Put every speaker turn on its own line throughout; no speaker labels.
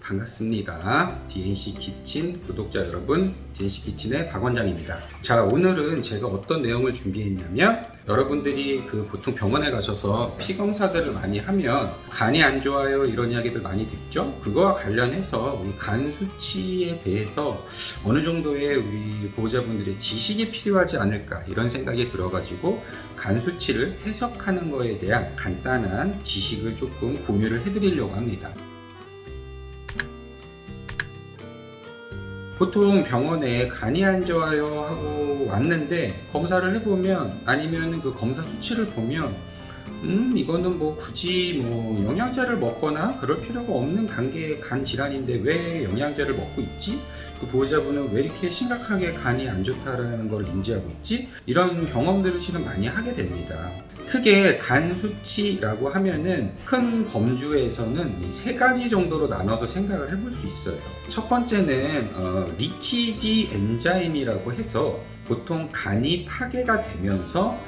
반갑습니다. DNC 키친 구독자 여러분, DNC 키친의 박 원장입니다. 자, 오늘은 제가 어떤 내용을 준비했냐면, 여러분들이 보통 병원에 가셔서 피 검사들을 많이 하면 간이 안 좋아요 이런 이야기들 많이 듣죠. 그거와 관련해서 우리 간 수치에 대해서 어느 정도의 우리 보호자분들의 지식이 필요하지 않을까 이런 생각이 들어가지고 간 수치를 해석하는 거에 대한 간단한 지식을 조금 공유를 해드리려고 합니다. 보통 병원에 간이 안 좋아요 하고 왔는데 검사를 해보면, 아니면 그 검사 수치를 보면 이거는 굳이 영양제를 먹거나 그럴 필요가 없는 단계의 간 질환인데 왜 영양제를 먹고 있지? 그 보호자분은 왜 이렇게 심각하게 간이 안 좋다라는 걸 인지하고 있지? 이런 경험들을 실은 많이 하게 됩니다. 크게 간 수치라고 하면은 큰 범주에서는 이 세 가지 정도로 나눠서 생각을 해볼 수 있어요. 첫 번째는 리키지 엔자임이라고 해서 보통 간이 파괴가 되면서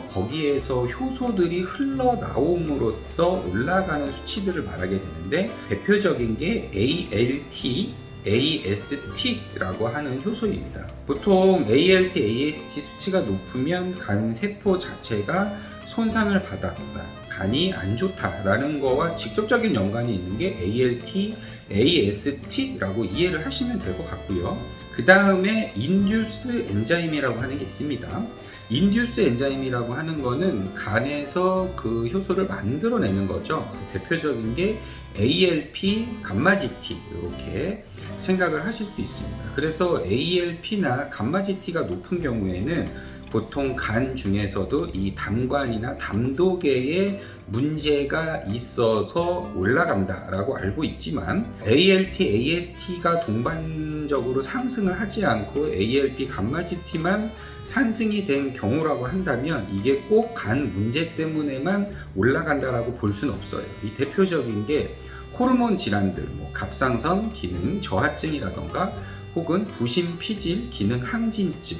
거기에서 효소들이 흘러나옴으로써 올라가는 수치들을 말하게 되는데, 대표적인 게 ALT, AST라고 하는 효소입니다. 보통 ALT, AST 수치가 높으면 간 세포 자체가 손상을 받았다, 간이 안 좋다라는 거와 직접적인 연관이 있는 게 ALT, AST라고 이해를 하시면 될 것 같고요. 그 다음에 인듀스 엔자임이라고 하는 게 있습니다. 인듀스 엔자임이라고 하는 거는 간에서 그 효소를 만들어내는 거죠. 그래서 대표적인 게 ALP, 감마GT 이렇게 생각을 하실 수 있습니다. 그래서 ALP나 감마GT가 높은 경우에는 보통 간 중에서도 이 담관이나 담독계에 문제가 있어서 올라간다라고 알고 있지만, ALT, AST가 동반적으로 상승을 하지 않고 ALP, 감마GT만 상승이 된 경우라고 한다면 이게 꼭 간 문제 때문에만 올라간다라고 볼 수는 없어요. 이 대표적인 게 호르몬 질환들, 갑상선 기능 저하증이라던가 혹은 부심피질 기능 항진증,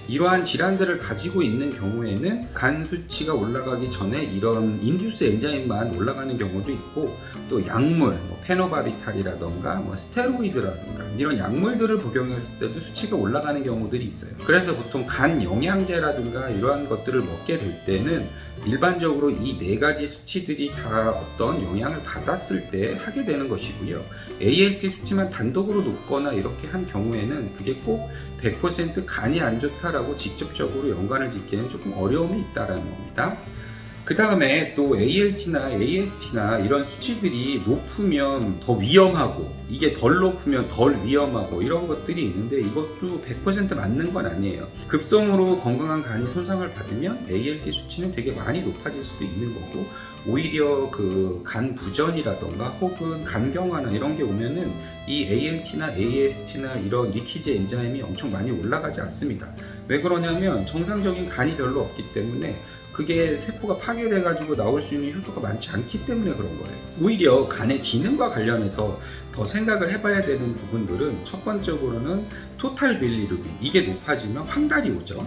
이러한 질환들을 가지고 있는 경우에는 간 수치가 올라가기 전에 이런 인듀스 엔자임만 올라가는 경우도 있고, 또 약물, 페노바비탈이라던가 스테로이드라던가 이런 약물들을 복용했을 때도 수치가 올라가는 경우들이 있어요. 그래서 보통 간 영양제라든가 이러한 것들을 먹게 될 때는 일반적으로 이 네 가지 수치들이 다 어떤 영향을 받았을 때 하게 되는 것이고요. ALP 수치만 단독으로 높거나 이렇게 한 경우에는 그게 꼭 100% 간이 안 좋다라고 직접적으로 연관을 짓기에는 조금 어려움이 있다는 겁니다. 그 다음에 또 ALT나 AST나 이런 수치들이 높으면 더 위험하고, 이게 덜 높으면 덜 위험하고 이런 것들이 있는데, 이것도 100% 맞는 건 아니에요. 급성으로 건강한 간이 손상을 받으면 ALT 수치는 되게 많이 높아질 수도 있는 거고, 오히려 그 간 부전이라던가 혹은 간경화나 이런 게 오면은 이 ALT나 AST나 이런 리키지 엔자임이 엄청 많이 올라가지 않습니다. 왜 그러냐면 정상적인 간이 별로 없기 때문에, 그게 세포가 파괴돼 가지고 나올 수 있는 효소가 많지 않기 때문에 그런 거예요. 오히려 간의 기능과 관련해서 더 생각을 해봐야 되는 부분들은, 첫 번째로는 토탈 빌리루빈, 이게 높아지면 황달이 오죠.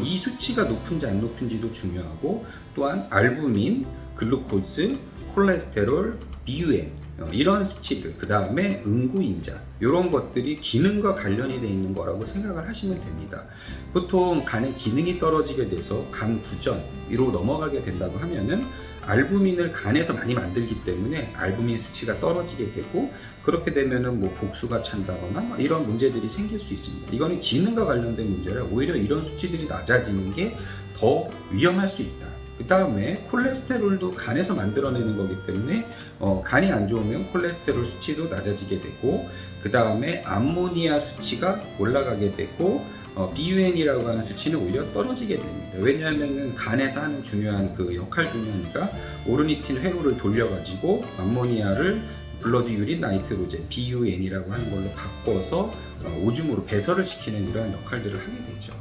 이 수치가 높은지 안 높은지도 중요하고, 또한 알부민, 글루코즈, 콜레스테롤, BUN 이런 수치들, 그 다음에 응고인자, 이런 것들이 기능과 관련이 돼 있는 거라고 생각을 하시면 됩니다. 보통 간의 기능이 떨어지게 돼서 간 부전으로 넘어가게 된다고 하면은 알부민을 간에서 많이 만들기 때문에 알부민 수치가 떨어지게 되고, 그렇게 되면은 복수가 찬다거나 이런 문제들이 생길 수 있습니다. 이거는 기능과 관련된 문제라 오히려 이런 수치들이 낮아지는 게 더 위험할 수 있다. 그 다음에 콜레스테롤도 간에서 만들어내는 거기 때문에 간이 안 좋으면 콜레스테롤 수치도 낮아지게 되고, 그 다음에 암모니아 수치가 올라가게 되고, BUN이라고 하는 수치는 오히려 떨어지게 됩니다. 왜냐하면 간에서 하는 중요한 그 역할 중에 하나가 오르니틴 회로를 돌려가지고 암모니아를 블러드 유린 나이트로젠 BUN이라고 하는 걸로 바꿔서 오줌으로 배설을 시키는 이러한 역할들을 하게 되죠.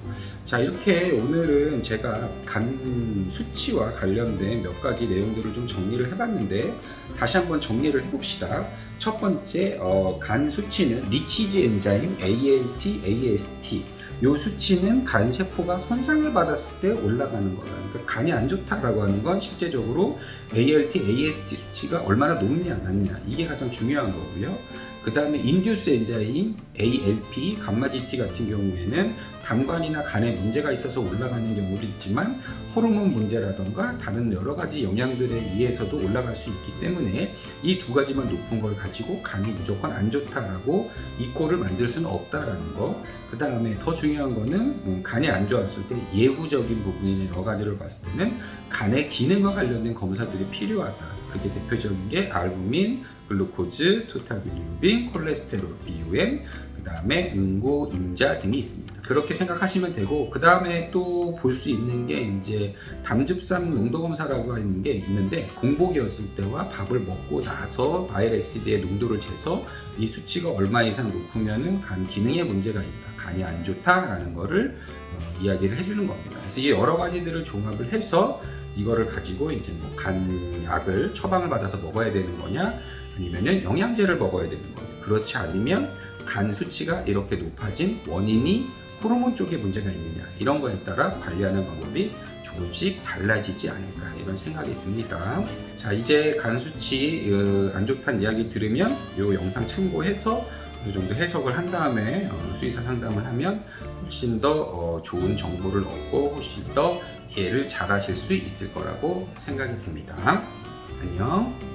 자, 이렇게 오늘은 제가 간 수치와 관련된 몇 가지 내용들을 좀 정리를 해봤는데, 다시 한번 정리를 해봅시다. 첫 번째, 간 수치는 리키지 엔자임 ALT, AST, 이 수치는 간 세포가 손상을 받았을 때 올라가는 거다. 그러니까 간이 안 좋다라고 하는 건 실제적으로 ALT, AST 수치가 얼마나 높냐 낮냐, 이게 가장 중요한 거고요. 그 다음에 인듀스 엔자임 ALP, 감마 GT 같은 경우에는 담관이나 간에 문제가 있어서 올라가는 경우도 있지만 호르몬 문제라던가 다른 여러 가지 영양들에 의해서도 올라갈 수 있기 때문에 이 두 가지만 높은 걸 가지고 간이 무조건 안 좋다라고 이꼴을 만들 수는 없다라는 거. 그 다음에 더 중요한 거는 간이 안 좋았을 때 예후적인 부분이나 여러 가지를 봤을 때는 간의 기능과 관련된 검사들이 필요하다. 그게 대표적인 게 알부민, 글루코즈, 토탈 빌리루빈, 콜레스테롤, BUN, 그 다음에 응고, 임자 등이 있습니다. 그렇게 생각하시면 되고, 그 다음에 또 볼 수 있는 게 이제 담즙산 농도 검사라고 하는 게 있는데, 공복이었을 때와 밥을 먹고 나서 바일 애시드의 농도를 재서 이 수치가 얼마 이상 높으면은 간 기능에 문제가 있다, 간이 안 좋다라는 거를 이야기를 해주는 겁니다. 그래서 이 여러 가지들을 종합을 해서 이거를 가지고 이제 뭐 간약을 처방을 받아서 먹어야 되는 거냐, 아니면은 영양제를 먹어야 되는 거냐, 그렇지 않으면 간 수치가 이렇게 높아진 원인이 호르몬 쪽에 문제가 있느냐, 이런 거에 따라 관리하는 방법이 조금씩 달라지지 않을까, 이런 생각이 듭니다. 자, 이제 간 수치 안 좋다는 이야기 들으면 이 영상 참고해서 이 정도 해석을 한 다음에 수의사 상담을 하면 훨씬 더 좋은 정보를 얻고 훨씬 더 이해를 잘 하실 수 있을 거라고 생각이 듭니다. 안녕.